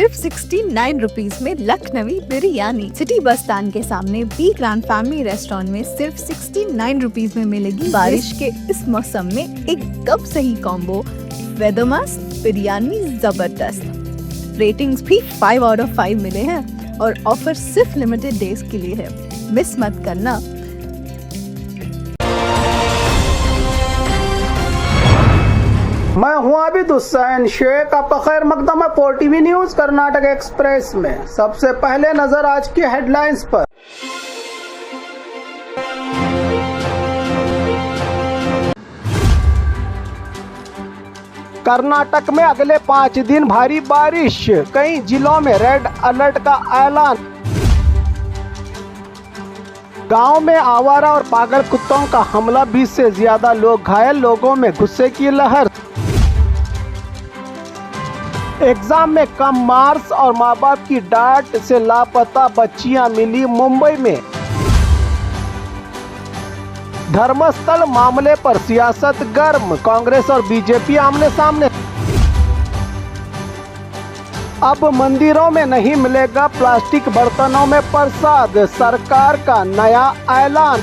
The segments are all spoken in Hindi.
सिर्फ 69 रुपीज में लखनवी बिरयानी। सिटी बस स्टैंड के सामने बी ग्रैंड फैमिली रेस्टोरेंट में सिर्फ 69 रुपीज में मिलेगी बारिश के इस मौसम में एक कप सही कॉम्बो। वेदर मस्त, बिरयानी जबरदस्त। रेटिंग्स भी 5 आउट ऑफ 5 मिले हैं और ऑफर सिर्फ लिमिटेड डेज के लिए है, मिस मत करना। मैं हूं आबिद हुसैन शेख, आपका खैर मकदम है 4TV न्यूज कर्नाटक एक्सप्रेस में। सबसे पहले नजर आज की हेडलाइंस पर। कर्नाटक में अगले 5 दिन भारी बारिश, कई जिलों में रेड अलर्ट का ऐलान। गांव में आवारा और पागल कुत्तों का हमला, 20 से ज्यादा लोग घायल, लोगों में गुस्से की लहर। एग्जाम में कम मार्क्स और मां बाप की डांट से लापता बच्चियां मिली मुंबई में। धर्मस्थल मामले पर सियासत गर्म, कांग्रेस और बीजेपी आमने सामने। अब मंदिरों में नहीं मिलेगा प्लास्टिक बर्तनों में प्रसाद, सरकार का नया ऐलान।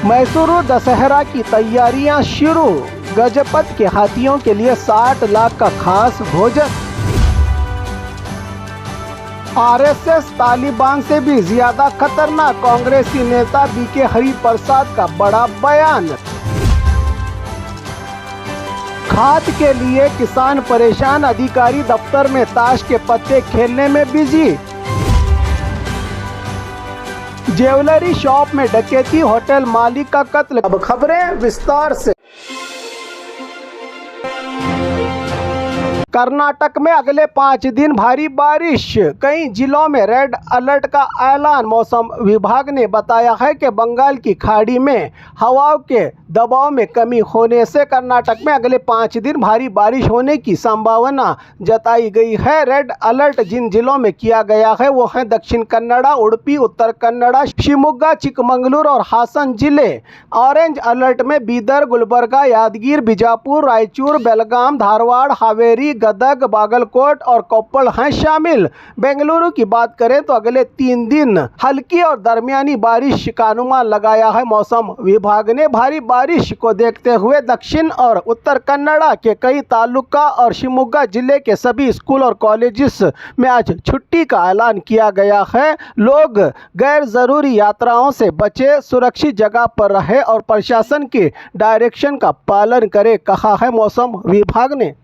मैसूरू दशहरा की तैयारियां शुरू, गजपत के हाथियों के लिए 60 लाख का खास भोजन। आरएसएस तालिबान से भी ज्यादा खतरनाक, कांग्रेसी नेता बीके हरिप्रसाद का बड़ा बयान। खाद के लिए किसान परेशान, अधिकारी दफ्तर में ताश के पत्ते खेलने में बिजी। ज्वेलरी शॉप में डकैती, होटल मालिक का कत्ल। अब खबरें विस्तार से। कर्नाटक में अगले 5 दिन भारी बारिश, कई जिलों में रेड अलर्ट का ऐलान। मौसम विभाग ने बताया है कि बंगाल की खाड़ी में हवाओं के दबाव में कमी होने से कर्नाटक में अगले 5 दिन भारी बारिश होने की संभावना जताई गई है। रेड अलर्ट जिन जिलों में किया गया है वो है दक्षिण कन्नड़ा, उडुपी, उत्तर कन्नड़ा, शिवमोगा, चिकमंगलुरु और हासन जिले। ऑरेंज अलर्ट में बीदर, गुलबर्गा, यादगीर, बीजापुर, रायचूर, बेलगाम, धारवाड़, हावेरी, गदग, बागलकोट और कोप्पल हैं शामिल। बेंगलुरु की बात करें तो अगले 3 दिन हल्की और दरमियानी बारिश का अनुमान लगाया है मौसम विभाग ने। भारी बारिश को देखते हुए दक्षिण और उत्तर कन्नड़ा के कई तालुका और शिवमोगा जिले के सभी स्कूल और कॉलेजेस में आज छुट्टी का ऐलान किया गया है। लोग गैर जरूरी यात्राओं से बचे, सुरक्षित जगह पर रहे और प्रशासन के डायरेक्शन का पालन करें, कहा है मौसम विभाग ने।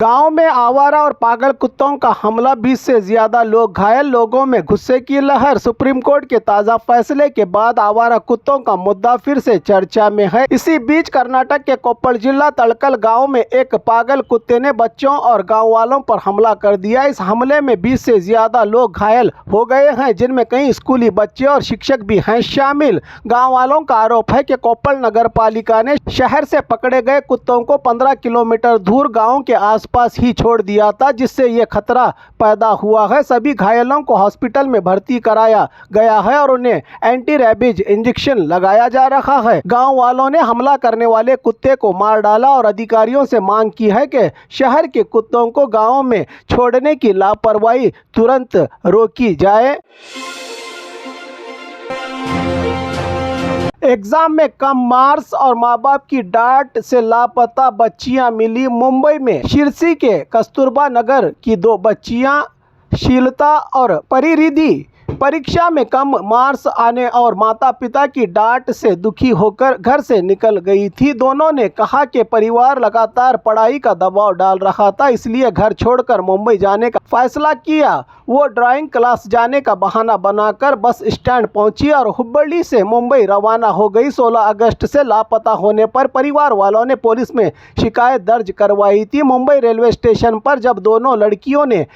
गांव में आवारा और पागल कुत्तों का हमला, 20 से ज्यादा लोग घायल, लोगों में गुस्से की लहर। सुप्रीम कोर्ट के ताजा फैसले के बाद आवारा कुत्तों का मुद्दा फिर से चर्चा में है। इसी बीच कर्नाटक के कोप्पल जिला तड़कल गांव में एक पागल कुत्ते ने बच्चों और गांव वालों पर हमला कर दिया। इस हमले में 20 से ज्यादा लोग घायल हो गए हैं, जिनमें कई स्कूली बच्चे और शिक्षक भी हैं शामिल। गाँव वालों का आरोप है कि कोप्पल नगर पालिका ने शहर से पकड़े गए कुत्तों को 15 किलोमीटर दूर गाँव के आस पास ही छोड़ दिया था, जिससे ये खतरा पैदा हुआ है। सभी घायलों को हॉस्पिटल में भर्ती कराया गया है और उन्हें एंटी रेबीज इंजेक्शन लगाया जा रहा है। गांव वालों ने हमला करने वाले कुत्ते को मार डाला और अधिकारियों से मांग की है कि शहर के कुत्तों को गांव में छोड़ने की लापरवाही तुरंत रोकी जाए। एग्जाम में कम मार्क्स और मां बाप की डांट से लापता बच्चियां मिली मुंबई में। शिरसी के कस्तूरबा नगर की 2 बच्चियां शीलता और परिरिधि परीक्षा में कम मार्क्स आने और माता पिता की डांट से दुखी होकर घर से निकल गई थी। दोनों ने कहा कि परिवार लगातार पढ़ाई का दबाव डाल रहा था, इसलिए घर छोड़कर मुंबई जाने का फैसला किया। वो ड्राइंग क्लास जाने का बहाना बनाकर बस स्टैंड पहुंची और हुबली से मुंबई रवाना हो गई। 16 अगस्त से लापता होने पर परिवार वालों ने पुलिस में शिकायत दर्ज करवाई थी। मुंबई रेलवे स्टेशन पर जब दोनों लड़कियों ने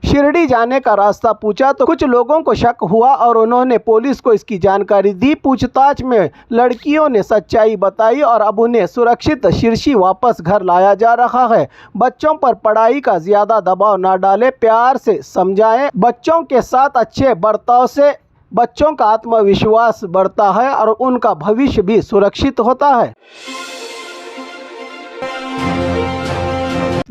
शिरडी जाने का रास्ता पूछा तो कुछ लोगों को शक हुआ और उन्होंने पुलिस को इसकी जानकारी दी। पूछताछ में लड़कियों ने सच्चाई बताई और अब उन्हें सुरक्षित शिरसी वापस घर लाया जा रहा है। बच्चों पर पढ़ाई का ज़्यादा दबाव ना डालें, प्यार से समझाएं। बच्चों के साथ अच्छे बर्ताव से बच्चों का आत्मविश्वास बढ़ता है और उनका भविष्य भी सुरक्षित होता है।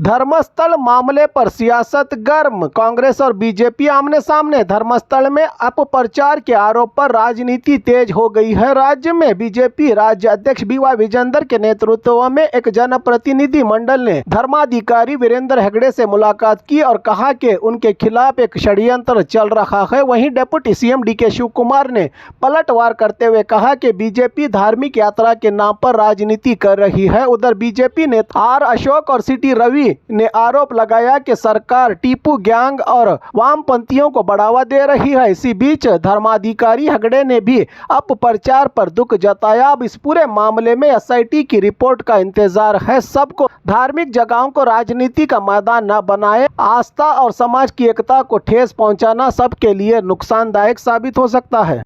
धर्मस्थल मामले पर सियासत गर्म, कांग्रेस और बीजेपी आमने सामने। धर्मस्थल में अपप्रचार के आरोप पर राजनीति तेज हो गई है। राज्य में बीजेपी राज्य अध्यक्ष BY विजेंद्र के नेतृत्व में एक जनप्रतिनिधि मंडल ने धर्माधिकारी वीरेंद्र हेगड़े से मुलाकात की और कहा कि उनके खिलाफ एक षड्यंत्र चल रहा है। वहीं deputy CM DK Shivakumar ने पलटवार करते हुए कहा कि बीजेपी धार्मिक यात्रा के नाम पर राजनीति कर रही है। उधर बीजेपी नेता R अशोक और CT रवि ने आरोप लगाया कि सरकार टीपू गैंग और वामपंथियों को बढ़ावा दे रही है। इसी बीच धर्माधिकारी हेगड़े ने भी अपप्रचार पर दुख जताया। अब इस पूरे मामले में SIT की रिपोर्ट का इंतजार है। सबको धार्मिक जगहों को राजनीति का मैदान न बनाए। आस्था और समाज की एकता को ठेस पहुंचाना सबके लिए नुकसानदायक साबित हो सकता है।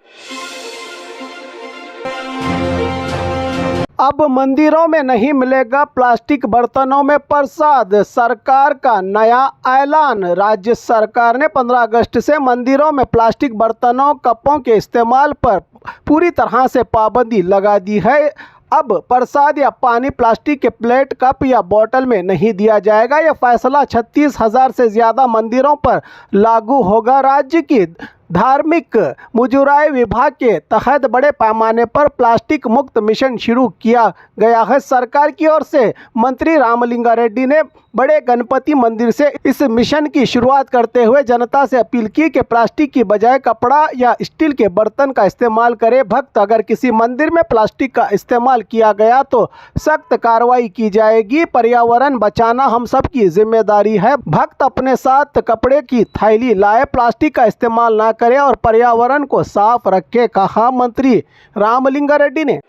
अब मंदिरों में नहीं मिलेगा प्लास्टिक बर्तनों में प्रसाद, सरकार का नया ऐलान। राज्य सरकार ने 15 अगस्त से मंदिरों में प्लास्टिक बर्तनों कपों के इस्तेमाल पर पूरी तरह से पाबंदी लगा दी है। अब प्रसाद या पानी प्लास्टिक के प्लेट, कप या बोतल में नहीं दिया जाएगा। यह फैसला 36,000 से ज़्यादा मंदिरों पर लागू होगा। राज्य की धार्मिक मुजुराई विभाग के तहत बड़े पैमाने पर प्लास्टिक मुक्त मिशन शुरू किया गया है। सरकार की ओर से मंत्री रामलिंगारेड्डी ने बड़े गणपति मंदिर से इस मिशन की शुरुआत करते हुए जनता से अपील की कि प्लास्टिक की बजाय कपड़ा या स्टील के बर्तन का इस्तेमाल करे। भक्त अगर किसी मंदिर में प्लास्टिक का इस्तेमाल किया गया तो सख्त कार्रवाई की जाएगी। पर्यावरण बचाना हम सब की जिम्मेदारी है। भक्त अपने साथ कपड़े की थैली लाए, प्लास्टिक का इस्तेमाल ना करें और पर्यावरण को साफ रखें, कहा मंत्री रामलिंगारेड्डी ने।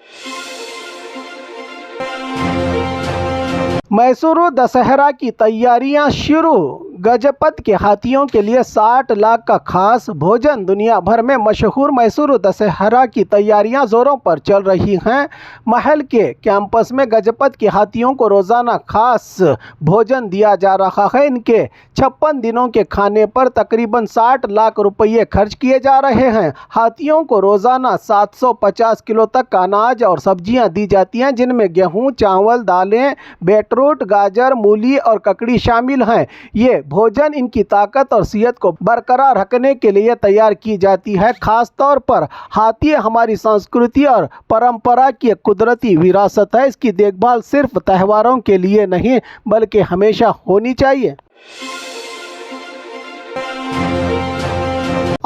मैसूरू दशहरा की तैयारियां शुरू। गजपत के हाथियों के लिए 60 लाख का खास भोजन। दुनिया भर में मशहूर मैसूरू दशहरा की तैयारियां जोरों पर चल रही हैं। महल के कैंपस में गजपत के हाथियों को रोज़ाना खास भोजन दिया जा रहा है। इनके 56 दिनों के खाने पर तकरीबन 60 लाख रुपये खर्च किए जा रहे हैं। हाथियों को रोज़ाना 750 किलो तक का अनाज और सब्जियां दी जाती हैं, जिनमें गेहूं, चावल, दालें, बीटरूट, गाजर, मूली और ककड़ी शामिल हैं। ये भोजन इनकी ताकत और सेहत को बरकरार रखने के लिए तैयार की जाती है। खास तौर पर हाथी हमारी संस्कृति और परंपरा की एक कुदरती विरासत है। इसकी देखभाल सिर्फ त्योहारों के लिए नहीं बल्कि हमेशा होनी चाहिए।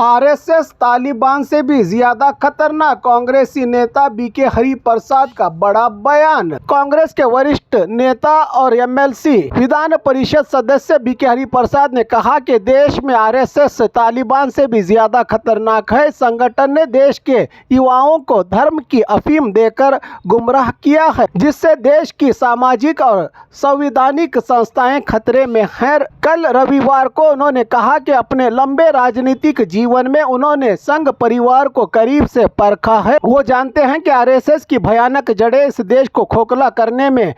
RSS तालिबान से भी ज्यादा खतरनाक, कांग्रेसी नेता BK हरिप्रसाद का बड़ा बयान। कांग्रेस के वरिष्ठ नेता और MLC विधान परिषद सदस्य BK हरिप्रसाद ने कहा कि देश में RSS तालिबान से भी ज्यादा खतरनाक है। संगठन ने देश के युवाओं को धर्म की अफीम देकर गुमराह किया है, जिससे देश की सामाजिक और संवैधानिक संस्थाएं खतरे में हैं। कल रविवार को उन्होंने कहा कि अपने लंबे राजनीतिक जीवन में उन्होंने संघ परिवार को करीब से परखा है। वो जानते हैं कि RSS की भयानक जड़ें इस देश को खोखला करने में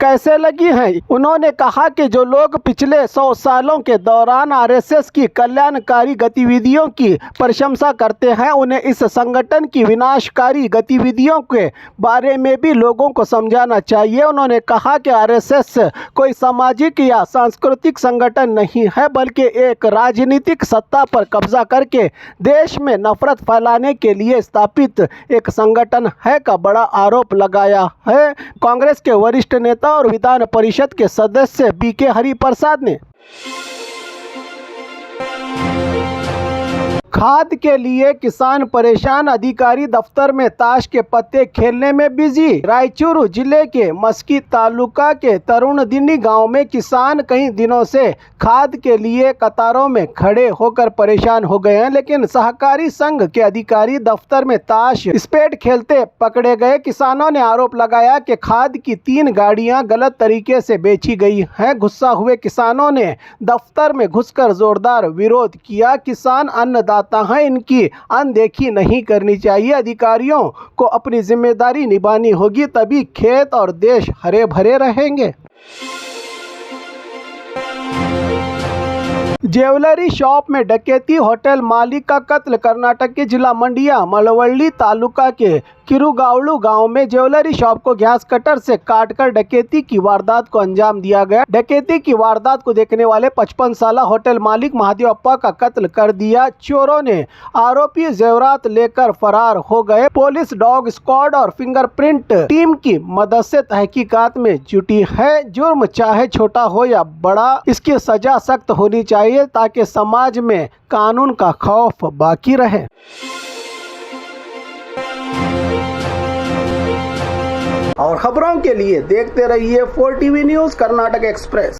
कैसे लगी हैं। उन्होंने कहा कि जो लोग पिछले 100 सालों के दौरान RSS की कल्याणकारी गतिविधियों की प्रशंसा करते हैं, उन्हें इस संगठन की विनाशकारी गतिविधियों के बारे में भी लोगों को समझाना चाहिए। उन्होंने कहा कि RSS कोई सामाजिक या सांस्कृतिक संगठन नहीं है, बल्कि एक राजनीतिक सत्ता पर कब्जा करके देश में नफरत फैलाने के लिए स्थापित एक संगठन है का बड़ा आरोप लगाया है। कांग्रेस के वरिष्ठ नेता और विधान परिषद के सदस्य BK हरिप्रसाद ने खाद के लिए किसान परेशान, अधिकारी दफ्तर में ताश के पत्ते खेलने में बिजी। रायचूर जिले के मस्की तालुका के तरुणदिनी गांव में किसान कई दिनों से खाद के लिए कतारों में खड़े होकर परेशान हो गए हैं, लेकिन सहकारी संघ के अधिकारी दफ्तर में ताश स्पेड खेलते पकड़े गए। किसानों ने आरोप लगाया कि खाद की 3 गाड़ियां गलत तरीके से बेची गई हैं। गुस्सा हुए किसानों ने दफ्तर में घुसकर जोरदार विरोध किया। किसान अन्नदाता हैं, इनकी अनदेखी नहीं करनी चाहिए। अधिकारियों को अपनी जिम्मेदारी निभानी होगी, तभी खेत और देश हरे भरे रहेंगे। ज्वेलरी शॉप में डकैती, होटल मालिक का कत्ल। कर्नाटक के जिला मंडिया मलवल्ली तालुका के किरुगावलू गांव में ज्वेलरी शॉप को गैस कटर से काटकर डकैती की वारदात को अंजाम दिया गया। डकैती की वारदात को देखने वाले 55 साला होटल मालिक महादेवप्पा का कत्ल कर दिया। चोरों ने आरोपी जेवरात लेकर फरार हो गए। पुलिस डॉग स्क्वाड और फिंगरप्रिंट टीम की मदद से तहकीकात में जुटी है। जुर्म चाहे छोटा हो या बड़ा, इसकी सजा सख्त होनी चाहिए ताकि समाज में कानून का खौफ बाकी रहे। और खबरों के लिए देखते रहिए 4 TV न्यूज़ कर्नाटक एक्सप्रेस।